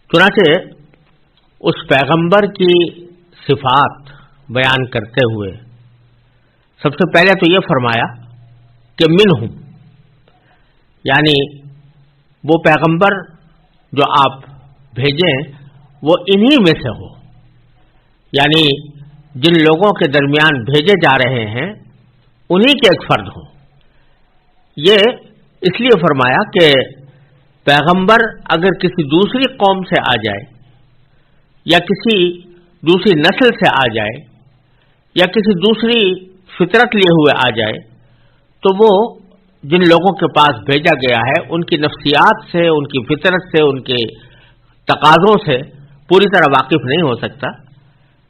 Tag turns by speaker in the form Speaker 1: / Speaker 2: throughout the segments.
Speaker 1: چنانچہ اس پیغمبر کی صفات بیان کرتے ہوئے سب سے پہلے تو یہ فرمایا کہ منہم، یعنی وہ پیغمبر جو آپ بھیجیں وہ انہی میں سے ہو، یعنی جن لوگوں کے درمیان بھیجے جا رہے ہیں انہی کے ایک فرد ہوں۔ یہ اس لیے فرمایا کہ پیغمبر اگر کسی دوسری قوم سے آ جائے یا کسی دوسری نسل سے آ جائے یا کسی دوسری فطرت لیے ہوئے آ جائے تو وہ جن لوگوں کے پاس بھیجا گیا ہے ان کی نفسیات سے، ان کی فطرت سے، ان کے تقاضوں سے پوری طرح واقف نہیں ہو سکتا۔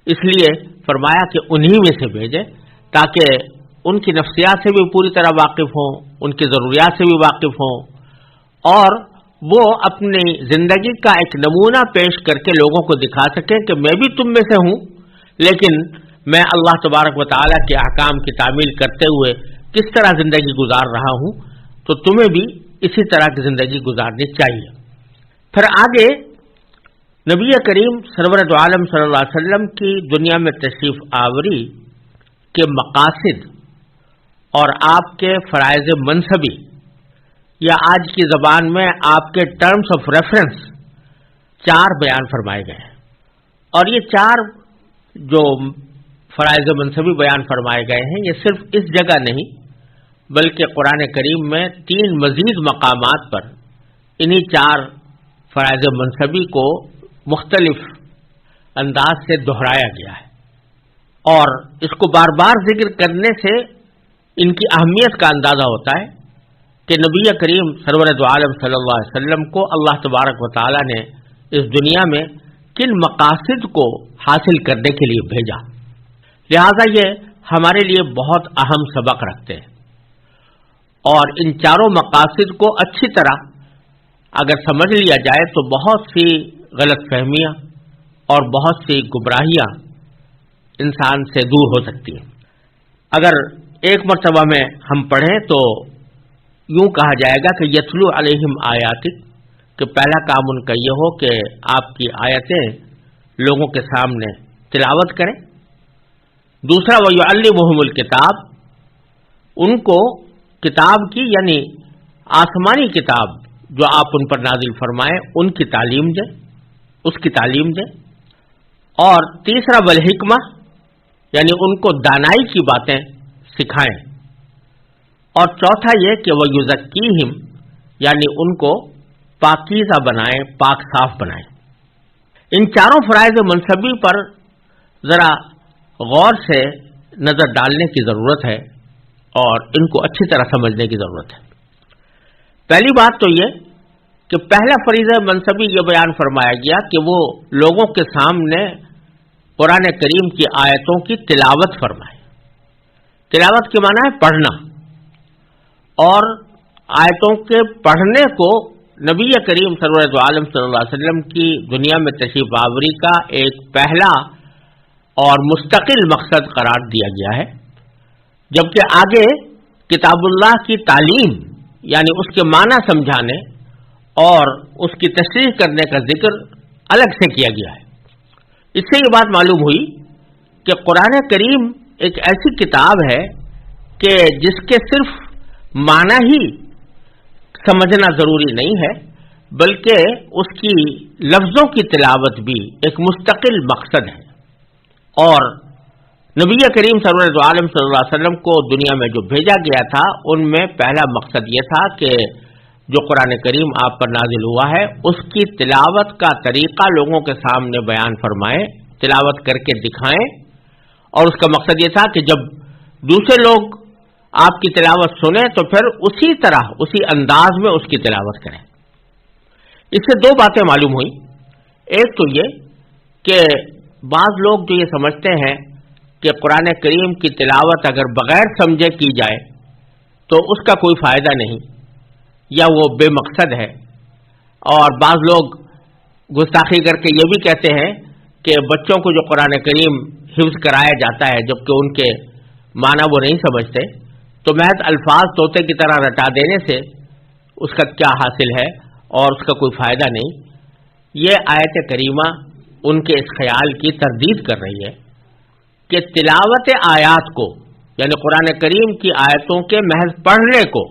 Speaker 1: اس لیے فرمایا کہ انہی میں سے بھیجے تاکہ ان کی نفسیات سے بھی پوری طرح واقف ہوں، ان کی ضروریات سے بھی واقف ہوں، اور وہ اپنی زندگی کا ایک نمونہ پیش کر کے لوگوں کو دکھا سکیں کہ میں بھی تم میں سے ہوں، لیکن میں اللہ تبارک و تعالیٰ کے احکام کی تعمیل کرتے ہوئے کس طرح زندگی گزار رہا ہوں، تو تمہیں بھی اسی طرح کی زندگی گزارنی چاہیے۔ پھر آگے نبی کریم سرور دو عالم صلی اللہ علیہ وسلم کی دنیا میں تشریف آوری کے مقاصد اور آپ کے فرائض منصبی، یا آج کی زبان میں آپ کے ٹرمز آف ریفرنس 4 بیان فرمائے گئے ہیں، اور یہ 4 جو فرائض منصبی بیان فرمائے گئے ہیں یہ صرف اس جگہ نہیں بلکہ قرآن کریم میں 3 مزید مقامات پر انہی 4 فرائض منصبی کو مختلف انداز سے دہرایا گیا ہے، اور اس کو بار بار ذکر کرنے سے ان کی اہمیت کا اندازہ ہوتا ہے کہ نبی کریم سرور دو عالم صلی اللہ علیہ وسلم کو اللہ تبارک و تعالی نے اس دنیا میں کن مقاصد کو حاصل کرنے کے لیے بھیجا۔ لہذا یہ ہمارے لیے بہت اہم سبق رکھتے ہیں، اور ان 4 مقاصد کو اچھی طرح اگر سمجھ لیا جائے تو بہت سی غلط فہمیاں اور بہت سی گمراہیاں انسان سے دور ہو سکتی ہیں۔ اگر ایک مرتبہ میں ہم پڑھیں تو یوں کہا جائے گا کہ یتلو علیہم آیاتک، کہ پہلا کام ان کا یہ ہو کہ آپ کی آیتیں لوگوں کے سامنے تلاوت کریں۔ دوسرا وَيُعَلِّمُهُمُ الْكِتَابَ، ان کو کتاب کی یعنی آسمانی کتاب جو آپ ان پر نازل فرمائیں ان کی تعلیم دیں، اس کی تعلیم دیں۔ اور تیسرا والحکمہ، یعنی ان کو دانائی کی باتیں سکھائیں۔ اور چوتھا یہ کہ وَيُزَكِّيهِمْ، یعنی ان کو پاکیزہ بنائیں، پاک صاف بنائیں۔ ان 4 فرائض منصبی پر ذرا غور سے نظر ڈالنے کی ضرورت ہے اور ان کو اچھی طرح سمجھنے کی ضرورت ہے۔ پہلی بات تو یہ کہ پہلا فریضہ منصبی یہ بیان فرمایا گیا کہ وہ لوگوں کے سامنے قرآن کریم کی آیتوں کی تلاوت فرمائے۔ تلاوت کے معنی ہے پڑھنا، اور آیتوں کے پڑھنے کو نبی کریم سرور دو عالم صلی اللہ علیہ وسلم کی دنیا میں تشریف آوری کا ایک پہلا اور مستقل مقصد قرار دیا گیا ہے، جبکہ آگے کتاب اللہ کی تعلیم یعنی اس کے معنی سمجھانے اور اس کی تشریح کرنے کا ذکر الگ سے کیا گیا ہے۔ اس سے یہ بات معلوم ہوئی کہ قرآن کریم ایک ایسی کتاب ہے کہ جس کے صرف معنی ہی سمجھنا ضروری نہیں ہے، بلکہ اس کی لفظوں کی تلاوت بھی ایک مستقل مقصد ہے۔ اور نبی کریم صلی اللہ علیہ وسلم کو دنیا میں جو بھیجا گیا تھا ان میں پہلا مقصد یہ تھا کہ جو قرآن کریم آپ پر نازل ہوا ہے اس کی تلاوت کا طریقہ لوگوں کے سامنے بیان فرمائیں، تلاوت کر کے دکھائیں، اور اس کا مقصد یہ تھا کہ جب دوسرے لوگ آپ کی تلاوت سنیں تو پھر اسی طرح اسی انداز میں اس کی تلاوت کریں۔ اس سے 2 باتیں معلوم ہوئی۔ ایک تو یہ کہ بعض لوگ جو یہ سمجھتے ہیں کہ قرآن کریم کی تلاوت اگر بغیر سمجھے کی جائے تو اس کا کوئی فائدہ نہیں یا وہ بے مقصد ہے، اور بعض لوگ گستاخی کر کے یہ بھی کہتے ہیں کہ بچوں کو جو قرآن کریم حفظ کرایا جاتا ہے جبکہ ان کے معنی وہ نہیں سمجھتے، تو محض الفاظ طوطے کی طرح رٹا دینے سے اس کا کیا حاصل ہے اور اس کا کوئی فائدہ نہیں۔ یہ آیت کریمہ ان کے اس خیال کی تردید کر رہی ہے کہ تلاوت آیات کو، یعنی قرآن کریم کی آیتوں کے محض پڑھنے کو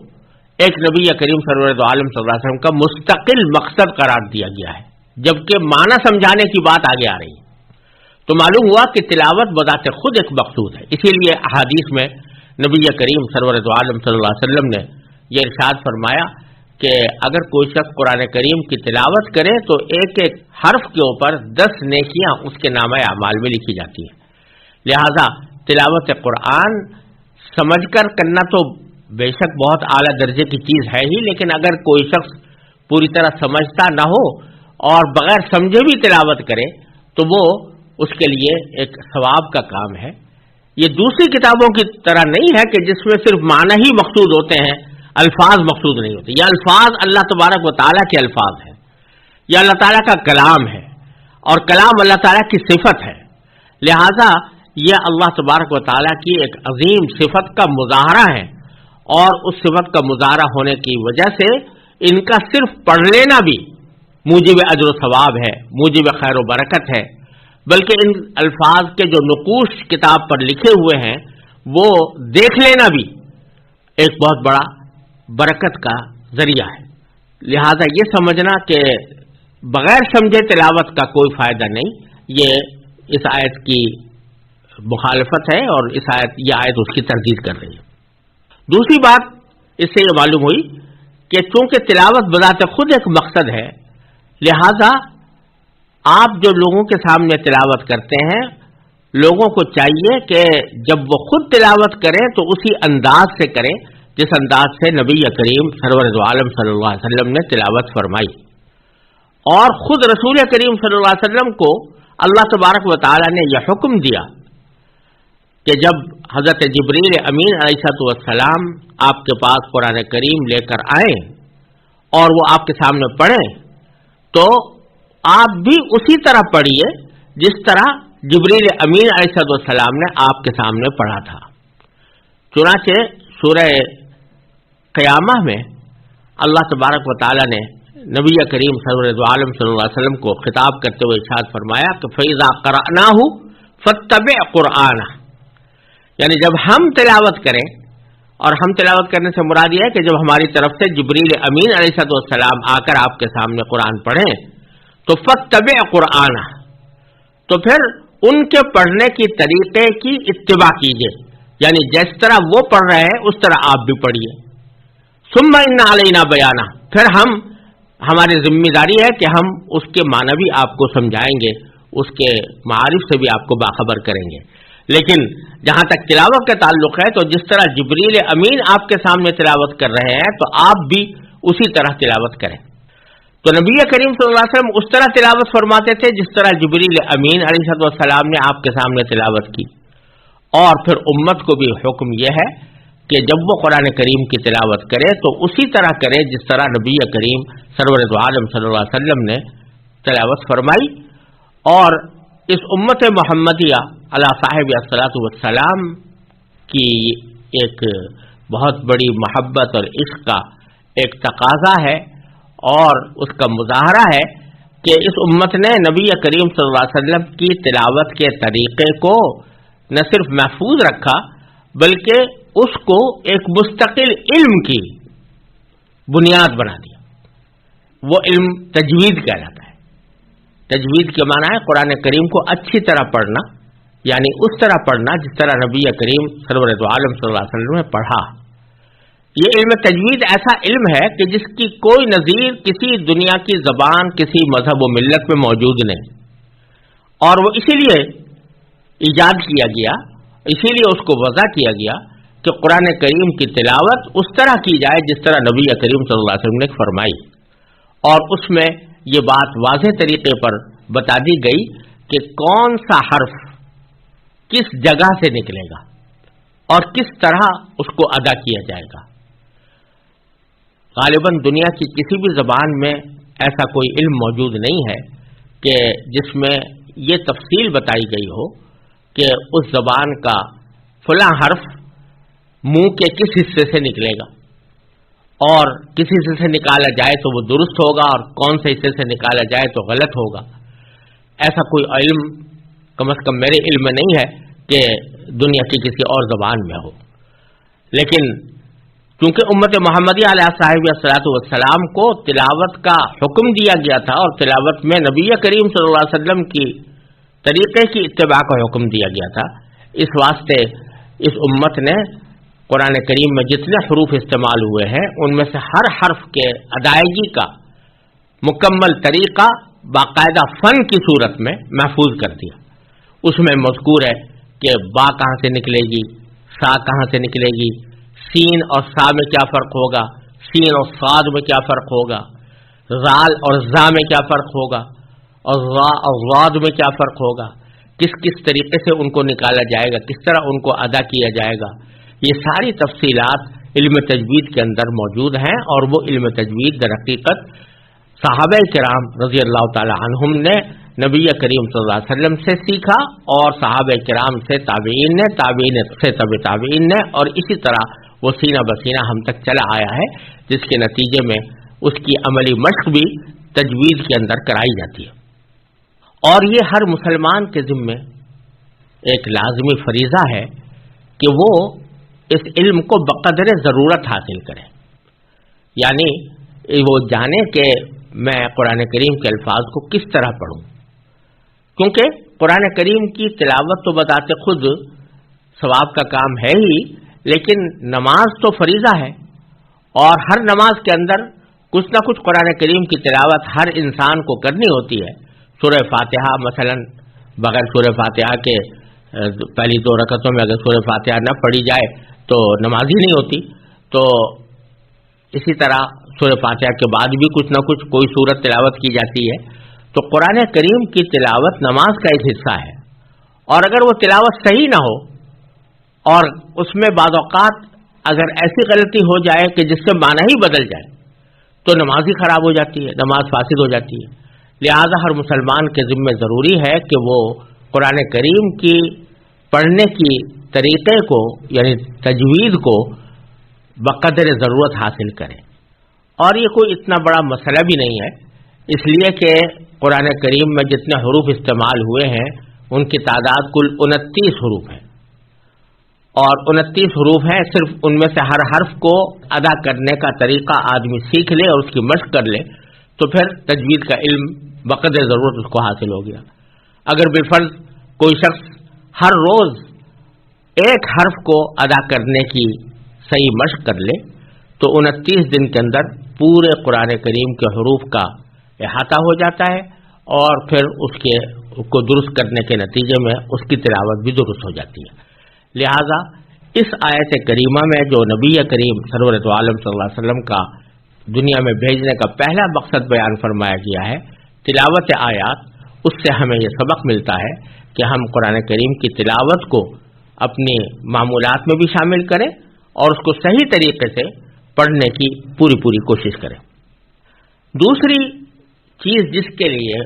Speaker 1: ایک نبی کریم سرور عالم صلی اللہ علیہ وسلم کا مستقل مقصد قرار دیا گیا ہے، جبکہ معنی سمجھانے کی بات آگے آ رہی ہے۔ تو معلوم ہوا کہ تلاوت بذات خود ایک مقصود ہے۔ اسی لیے احادیث میں نبی کریم سرور عالم صلی اللہ علیہ وسلم نے یہ ارشاد فرمایا کہ اگر کوئی شخص قرآن کریم کی تلاوت کرے تو ایک ایک حرف کے اوپر 10 نیکیاں اس کے نامہ اعمال میں لکھی جاتی ہیں۔ لہذا تلاوت قرآن سمجھ کر کرنا تو بے شک بہت اعلیٰ درجے کی چیز ہے ہی، لیکن اگر کوئی شخص پوری طرح سمجھتا نہ ہو اور بغیر سمجھے بھی تلاوت کرے تو وہ اس کے لیے ایک ثواب کا کام ہے۔ یہ دوسری کتابوں کی طرح نہیں ہے کہ جس میں صرف معنی ہی مقصود ہوتے ہیں، الفاظ مقصود نہیں ہوتے۔ یہ الفاظ اللہ تبارک و تعالیٰ کے الفاظ ہیں، یہ اللہ تعالیٰ کا کلام ہے، اور کلام اللہ تعالیٰ کی صفت ہے۔ لہذا یہ اللہ تبارک و تعالیٰ کی ایک عظیم صفت کا مظاہرہ ہے، اور اس صفت کا مظاہرہ ہونے کی وجہ سے ان کا صرف پڑھ لینا بھی موجب اجر و ثواب ہے، موجب خیر و برکت ہے، بلکہ ان الفاظ کے جو نقوش کتاب پر لکھے ہوئے ہیں وہ دیکھ لینا بھی ایک بہت بڑا برکت کا ذریعہ ہے۔ لہذا یہ سمجھنا کہ بغیر سمجھے تلاوت کا کوئی فائدہ نہیں، یہ اس آیت کی مخالفت ہے، اور یہ آیت اس کی تردید کر رہی ہے۔ دوسری بات اس سے یہ معلوم ہوئی کہ چونکہ تلاوت بذات خود ایک مقصد ہے، لہذا آپ جو لوگوں کے سامنے تلاوت کرتے ہیں، لوگوں کو چاہیے کہ جب وہ خود تلاوت کریں تو اسی انداز سے کریں جس انداز سے نبی کریم سرور عالم صلی اللہ علیہ وسلم نے تلاوت فرمائی۔ اور خود رسول کریم صلی اللہ علیہ وسلم کو اللہ تبارک و تعالی نے یہ حکم دیا کہ جب حضرت جبریل امین علیہ السلام آپ کے پاس قرآن کریم لے کر آئیں اور وہ آپ کے سامنے پڑھیں تو آپ بھی اسی طرح پڑھیے جس طرح جبریل امین علیہ السلام نے آپ کے سامنے پڑھا تھا۔ چنانچہ سورہ قیامہ میں اللہ تبارک و تعالی نے نبی کریم صلی اللہ علیہ وسلم کو خطاب کرتے ہوئے ارشاد فرمایا کہ فَإِذَا قَرَأْنَاهُ فَاتَّبِعْ قُرْآنَهُ، یعنی جب ہم تلاوت کریں، اور ہم تلاوت کرنے سے مراد یہ ہے کہ جب ہماری طرف سے جبریل امین علیہ السلام آ کر آپ کے سامنے قرآن پڑھیں تو فَاتَّبِعْ قُرْآنَهُ، تو پھر ان کے پڑھنے کی طریقے کی اتباع کیجیے، یعنی جس طرح وہ پڑھ رہے ہیں اس طرح آپ بھی پڑھیے۔ ثُمَّ إِنَّ عَلَيْنَا بَيَانَهُ، پھر ہماری ذمہ داری ہے کہ ہم اس کے معنی بھی آپ کو سمجھائیں گے، اس کے معارف سے بھی آپ کو باخبر کریں گے۔ لیکن جہاں تک تلاوت کا تعلق ہے تو جس طرح جبریل امین آپ کے سامنے تلاوت کر رہے ہیں تو آپ بھی اسی طرح تلاوت کریں۔ تو نبی کریم صلی اللہ علیہ وسلم اس طرح تلاوت فرماتے تھے جس طرح جبریل امین علیہ السلام نے آپ کے سامنے تلاوت کی، اور پھر امت کو بھی حکم یہ ہے کہ جب وہ قرآن کریم کی تلاوت کرے تو اسی طرح کرے جس طرح نبی کریم سرور عالم صلی اللہ علیہ وسلم نے تلاوت فرمائی۔ اور اس امت محمدیہ علی صاحب الصلاۃ والسلام کی ایک بہت بڑی محبت اور عشق کا ایک تقاضا ہے اور اس کا مظاہرہ ہے کہ اس امت نے نبی کریم صلی اللہ علیہ وسلم کی تلاوت کے طریقے کو نہ صرف محفوظ رکھا بلکہ اس کو ایک مستقل علم کی بنیاد بنا دیا۔ وہ علم تجوید کہلاتا ہے۔ تجوید کے معنی ہے قرآن کریم کو اچھی طرح پڑھنا، یعنی اس طرح پڑھنا جس طرح نبی کریم سرور عالم صلی اللہ علیہ وسلم نے پڑھا۔ یہ علم تجوید ایسا علم ہے کہ جس کی کوئی نظیر کسی دنیا کی زبان، کسی مذہب و ملت میں موجود نہیں، اور وہ اسی لیے ایجاد کیا گیا، اسی لیے اس کو وضع کیا گیا کہ قرآن کریم کی تلاوت اس طرح کی جائے جس طرح نبی کریم صلی اللہ علیہ وسلم نے فرمائی، اور اس میں یہ بات واضح طریقے پر بتا دی گئی کہ کون سا حرف کس جگہ سے نکلے گا اور کس طرح اس کو ادا کیا جائے گا۔ غالباً دنیا کی کسی بھی زبان میں ایسا کوئی علم موجود نہیں ہے کہ جس میں یہ تفصیل بتائی گئی ہو کہ اس زبان کا فلاں حرف منہ کے کس حصے سے نکلے گا اور کسی حصے سے نکالا جائے تو وہ درست ہوگا اور کون سے حصے سے نکالا جائے تو غلط ہوگا. ایسا کوئی علم کم از کم میرے علم میں نہیں ہے کہ دنیا کی کسی اور زبان میں ہو. لیکن چونکہ امت محمدیہ علیہ صاحب الصلاۃ والسلام کو تلاوت کا حکم دیا گیا تھا اور تلاوت میں نبی کریم صلی اللہ علیہ وسلم کی طریقے کی اتباع کا حکم دیا گیا تھا، اس واسطے اس امت نے قرآن کریم میں جتنے حروف استعمال ہوئے ہیں ان میں سے ہر حرف کے ادائیگی کا مکمل طریقہ باقاعدہ فن کی صورت میں محفوظ کر دیا. اس میں مذکور ہے کہ با کہاں سے نکلے گی، سا کہاں سے نکلے گی، سین اور سا میں کیا فرق ہوگا، سین اور صاد میں کیا فرق ہوگا، زال اور زا میں کیا فرق ہوگا، اور ضا اور ضاد میں کیا فرق ہوگا، کس کس طریقے سے ان کو نکالا جائے گا، کس طرح ان کو ادا کیا جائے گا. یہ ساری تفصیلات علم تجوید کے اندر موجود ہیں، اور وہ علم تجوید در حقیقت صحابہ کرام رضی اللہ تعالی عنہم نے نبی کریم صلی اللہ علیہ وسلم سے سیکھا، اور صحابہ کرام سے تابعین نے، تابعین سے تبع تابعین نے، اور اسی طرح وہ سینہ بسینہ ہم تک چلا آیا ہے، جس کے نتیجے میں اس کی عملی مشق بھی تجوید کے اندر کرائی جاتی ہے. اور یہ ہر مسلمان کے ذمے ایک لازمی فریضہ ہے کہ وہ اس علم کو بقدر ضرورت حاصل کرے، یعنی وہ جانے کہ میں قرآن کریم کے الفاظ کو کس طرح پڑھوں. کیونکہ قرآن کریم کی تلاوت تو بذات خود ثواب کا کام ہے ہی، لیکن نماز تو فریضہ ہے، اور ہر نماز کے اندر کچھ نہ کچھ قرآن کریم کی تلاوت ہر انسان کو کرنی ہوتی ہے. سورہ فاتحہ مثلا بغیر سورہ فاتحہ کے پہلی 2 رکعتوں میں اگر سورہ فاتحہ نہ پڑھی جائے تو نماز ہی نہیں ہوتی. تو اسی طرح سورہ فاتحہ کے بعد بھی کچھ نہ کچھ کوئی سورت تلاوت کی جاتی ہے. تو قرآن کریم کی تلاوت نماز کا ایک حصہ ہے، اور اگر وہ تلاوت صحیح نہ ہو اور اس میں بعض اوقات اگر ایسی غلطی ہو جائے کہ جس سے معنی ہی بدل جائے تو نماز ہی خراب ہو جاتی ہے، نماز فاسد ہو جاتی ہے. لہذا ہر مسلمان کے ذمہ ضروری ہے کہ وہ قرآن کریم کی پڑھنے کی طریقے کو یعنی تجوید کو بقدر ضرورت حاصل کرے. اور یہ کوئی اتنا بڑا مسئلہ بھی نہیں ہے، اس لیے کہ قرآن کریم میں جتنے حروف استعمال ہوئے ہیں ان کی تعداد کل 29 حروف ہے، اور 29 حروف ہیں. صرف ان میں سے ہر حرف کو ادا کرنے کا طریقہ آدمی سیکھ لے اور اس کی مشق کر لے تو پھر تجوید کا علم بقدر ضرورت اس کو حاصل ہو گیا. اگر بالفرض کوئی شخص ہر روز ایک حرف کو ادا کرنے کی صحیح مشق کر لے تو 29 دن کے اندر پورے قرآن کریم کے حروف کا احاطہ ہو جاتا ہے، اور پھر اس کو درست کرنے کے نتیجے میں اس کی تلاوت بھی درست ہو جاتی ہے. لہذا اس آیت کریمہ میں جو نبی کریم سرورت عالم صلی اللہ علیہ وسلم کا دنیا میں بھیجنے کا پہلا مقصد بیان فرمایا گیا ہے، تلاوت آیات، اس سے ہمیں یہ سبق ملتا ہے کہ ہم قرآن کریم کی تلاوت کو اپنی معمولات میں بھی شامل کریں اور اس کو صحیح طریقے سے پڑھنے کی پوری کوشش کریں. دوسری چیز جس کے لیے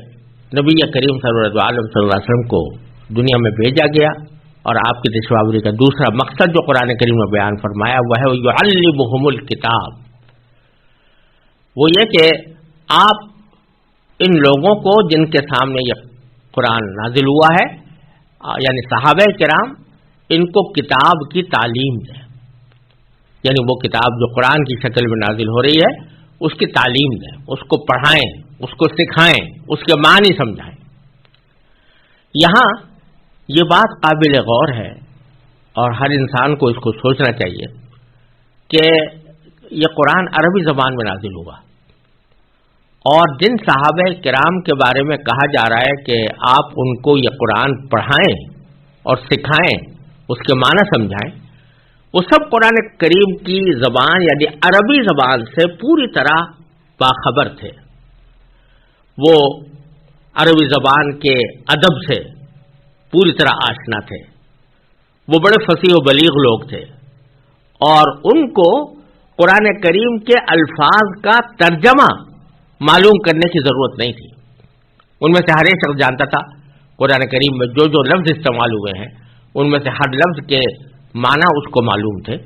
Speaker 1: نبی کریم سرورت عالم صلی اللہ علیہ وسلم کو دنیا میں بھیجا گیا اور آپ کی تشریف آوری کا دوسرا مقصد جو قرآن کریم میں بیان فرمایا وہ ہے یعلمہم الکتاب، وہ یہ کہ آپ ان لوگوں کو جن کے سامنے یہ قرآن نازل ہوا ہے یعنی صحابہ کرام، ان کو کتاب کی تعلیم دیں. یعنی وہ کتاب جو قرآن کی شکل میں نازل ہو رہی ہے اس کی تعلیم دیں، اس کو پڑھائیں، اس کو سکھائیں، اس کے معنی سمجھائیں. یہاں یہ بات قابل غور ہے اور ہر انسان کو اس کو سوچنا چاہیے کہ یہ قرآن عربی زبان میں نازل ہوا، اور جن صحابہ کرام کے بارے میں کہا جا رہا ہے کہ آپ ان کو یہ قرآن پڑھائیں اور سکھائیں، اس کے معنی سمجھائیں، وہ سب قرآن کریم کی زبان یعنی عربی زبان سے پوری طرح باخبر تھے. وہ عربی زبان کے ادب سے پوری طرح آشنا تھے، وہ بڑے فصیح و بلیغ لوگ تھے، اور ان کو قرآن کریم کے الفاظ کا ترجمہ معلوم کرنے کی ضرورت نہیں تھی. ان میں سے ہر ایک شخص جانتا تھا قرآن کریم میں جو لفظ استعمال ہوئے ہیں ان میں سے ہر لفظ کے معنی اس کو معلوم تھے.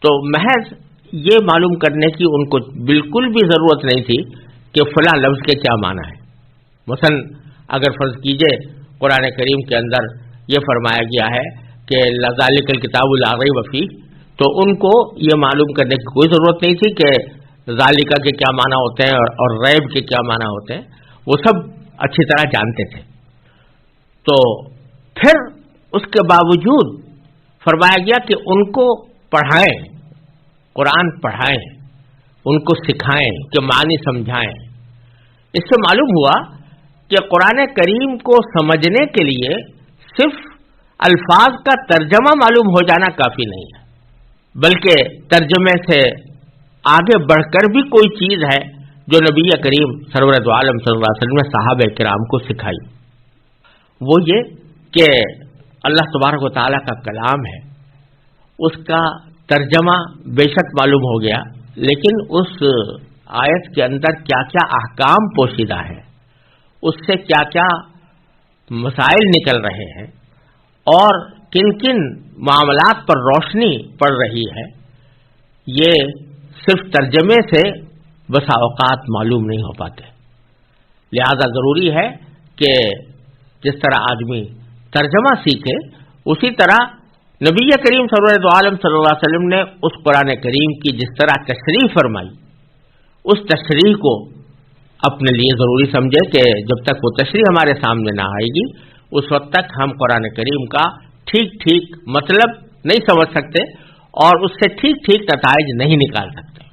Speaker 1: تو محض یہ معلوم کرنے کی ان کو بالکل بھی ضرورت نہیں تھی کہ فلاں لفظ کے کیا معنی ہے. مثلا اگر فرض کیجئے قرآن کریم کے اندر یہ فرمایا گیا ہے کہ ذالک الکتاب لا ریب فیہ، تو ان کو یہ معلوم کرنے کی کوئی ضرورت نہیں تھی کہ ذالکہ کے کیا معنی ہوتے ہیں اور ریب کے کیا معنی ہوتے ہیں، وہ سب اچھی طرح جانتے تھے. تو پھر اس کے باوجود فرمایا گیا کہ ان کو پڑھائیں، قرآن پڑھائیں، ان کو سکھائیں کہ معنی سمجھائیں. اس سے معلوم ہوا کہ قرآن کریم کو سمجھنے کے لیے صرف الفاظ کا ترجمہ معلوم ہو جانا کافی نہیں ہے، بلکہ ترجمے سے آگے بڑھ کر بھی کوئی چیز ہے جو نبی کریم سرور دو عالم صلی اللہ علیہ وسلم نے صحابہ کرام کو سکھائی. وہ یہ کہ اللہ تبارک و تعالیٰ کا کلام ہے، اس کا ترجمہ بے شک معلوم ہو گیا، لیکن اس آیت کے اندر کیا کیا احکام پوشیدہ ہے، اس سے کیا کیا مسائل نکل رہے ہیں اور کن کن معاملات پر روشنی پڑ رہی ہے، یہ صرف ترجمے سے بسا اوقات معلوم نہیں ہو پاتے. لہذا ضروری ہے کہ جس طرح آدمی ترجمہ سیکھے، اسی طرح نبی کریم سرور دو عالم صلی اللہ علیہ وسلم نے اس قرآن کریم کی جس طرح تشریح فرمائی، اس تشریح کو اپنے لیے ضروری سمجھے کہ جب تک وہ تشریح ہمارے سامنے نہ آئے گی اس وقت تک ہم قرآن کریم کا ٹھیک ٹھیک مطلب نہیں سمجھ سکتے اور اس سے ٹھیک ٹھیک نتائج نہیں نکال سکتے.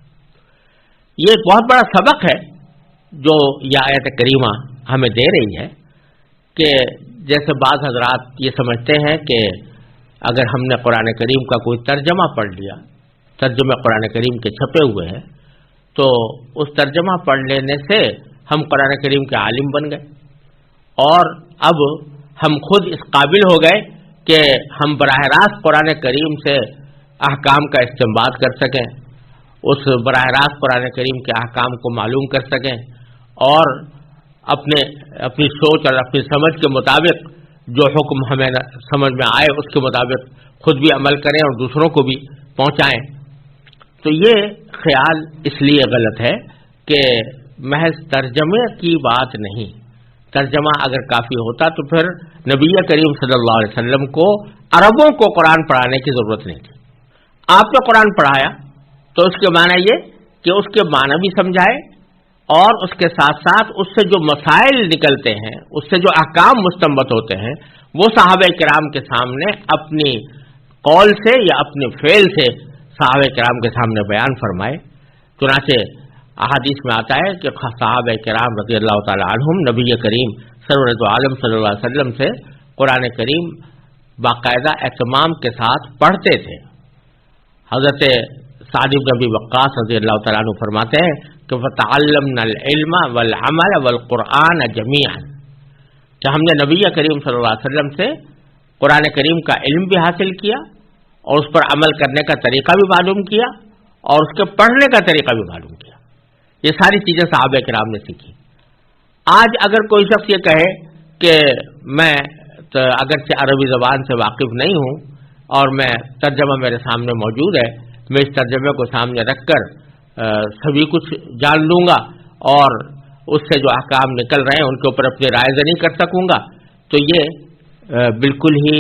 Speaker 1: یہ ایک بہت بڑا سبق ہے جو یہ آیت کریمہ ہمیں دے رہی ہے کہ جیسے بعض حضرات یہ سمجھتے ہیں کہ اگر ہم نے قرآن کریم کا کوئی ترجمہ پڑھ لیا، ترجمے قرآن کریم کے چھپے ہوئے ہیں، تو اس ترجمہ پڑھ لینے سے ہم قرآن کریم کے عالم بن گئے اور اب ہم خود اس قابل ہو گئے کہ ہم براہ راست قرآن کریم سے احکام کا استنباط کر سکیں، اس براہ راست قرآن کریم کے احکام کو معلوم کر سکیں اور اپنی سوچ اور اپنی سمجھ کے مطابق جو حکم ہمیں سمجھ میں آئے اس کے مطابق خود بھی عمل کریں اور دوسروں کو بھی پہنچائیں. تو یہ خیال اس لیے غلط ہے کہ محض ترجمے کی بات نہیں. ترجمہ اگر کافی ہوتا تو پھر نبی کریم صلی اللہ علیہ وسلم کو عربوں کو قرآن پڑھانے کی ضرورت نہیں تھی. آپ نے قرآن پڑھایا تو اس کے معنی یہ کہ اس کے معنی بھی سمجھائے اور اس کے ساتھ ساتھ اس سے جو مسائل نکلتے ہیں، اس سے جو احکام مستنبط ہوتے ہیں، وہ صحابہ کرام کے سامنے اپنی قول سے یا اپنے فعل سے صحابہ کرام کے سامنے بیان فرمائے. چنانچہ احادیث میں آتا ہے کہ صحابہ کرام رضی اللہ تعالی عنہم نبی کریم سرور دو عالم صلی اللہ علیہ وسلم سے قرآن کریم باقاعدہ اہتمام کے ساتھ پڑھتے تھے. حضرت سعد بن ابی وقاص رضی اللہ تعالیٰ عنہ فرماتے ہیں کہ فَتَعَلَّمْنَا الْعِلْمَ وَالْعَمَلَ وَالْقُرْآنَ جَمِيعًا، کہ ہم نے نبی کریم صلی اللہ علیہ وسلم سے قرآن کریم کا علم بھی حاصل کیا اور اس پر عمل کرنے کا طریقہ بھی معلوم کیا اور اس کے پڑھنے کا طریقہ بھی معلوم کیا. یہ ساری چیزیں صحابہ کرام نے سیکھی. آج اگر کوئی شخص یہ کہے کہ میں اگرچہ عربی زبان سے واقف نہیں ہوں اور میں ترجمہ میرے سامنے موجود ہے، میں اس ترجمے کو سامنے رکھ کر سبھی کچھ جان لوں گا اور اس سے جو احکام نکل رہے ہیں ان کے اوپر اپنی رائے نہیں کر سکوں گا، تو یہ بالکل ہی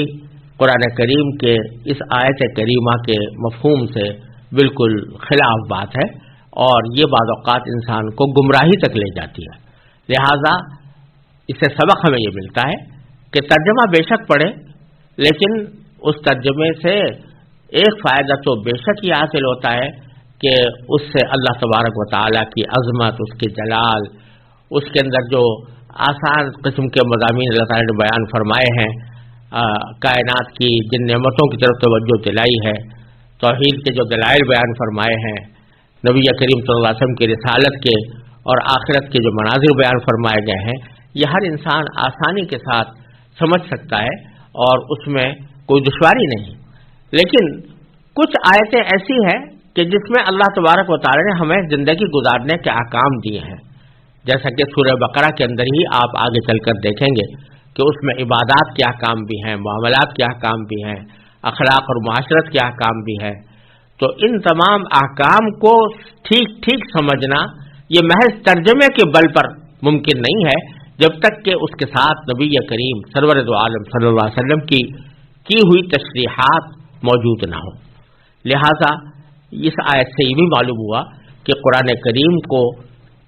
Speaker 1: قرآن کریم کے اس آیت کریمہ کے مفہوم سے بالکل خلاف بات ہے اور یہ بعض اوقات انسان کو گمراہی تک لے جاتی ہے. لہذا اس سے سبق ہمیں یہ ملتا ہے کہ ترجمہ بے شک پڑھے، لیکن اس ترجمے سے ایک فائدہ تو بے شک یہ حاصل ہوتا ہے کہ اس سے اللہ تبارک و تعالیٰ کی عظمت، اس کے جلال، اس کے اندر جو آسان قسم کے مضامین اللہ تعالیٰ نے بیان فرمائے ہیں، کائنات کی جن نعمتوں کی طرف توجہ دلائی ہے، توحید کے جو دلائل بیان فرمائے ہیں، نبی کریم صلی اللہ علیہ وسلم کی رسالت کے اور آخرت کے جو مناظر بیان فرمائے گئے ہیں، یہ ہر انسان آسانی کے ساتھ سمجھ سکتا ہے اور اس میں کوئی دشواری نہیں. لیکن کچھ آیتیں ایسی ہیں کہ جس میں اللہ تبارک و تعالی نے ہمیں زندگی گزارنے کے احکام دیے ہیں، جیسا کہ سورہ بقرہ کے اندر ہی آپ آگے چل کر دیکھیں گے کہ اس میں عبادات کے احکام بھی ہیں، معاملات کے احکام بھی ہیں، اخلاق اور معاشرت کے احکام بھی ہیں. تو ان تمام احکام کو ٹھیک ٹھیک سمجھنا یہ محض ترجمے کے بل پر ممکن نہیں ہے جب تک کہ اس کے ساتھ نبی کریم سرور دو عالم صلی اللہ علیہ وسلم کی ہوئی تشریحات موجود نہ ہوں۔ لہذا اس آیت سے یہ بھی معلوم ہوا کہ قرآن کریم کو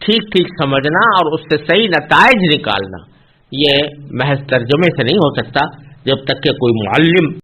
Speaker 1: ٹھیک ٹھیک سمجھنا اور اس سے صحیح نتائج نکالنا یہ محض ترجمے سے نہیں ہو سکتا جب تک کہ کوئی معلم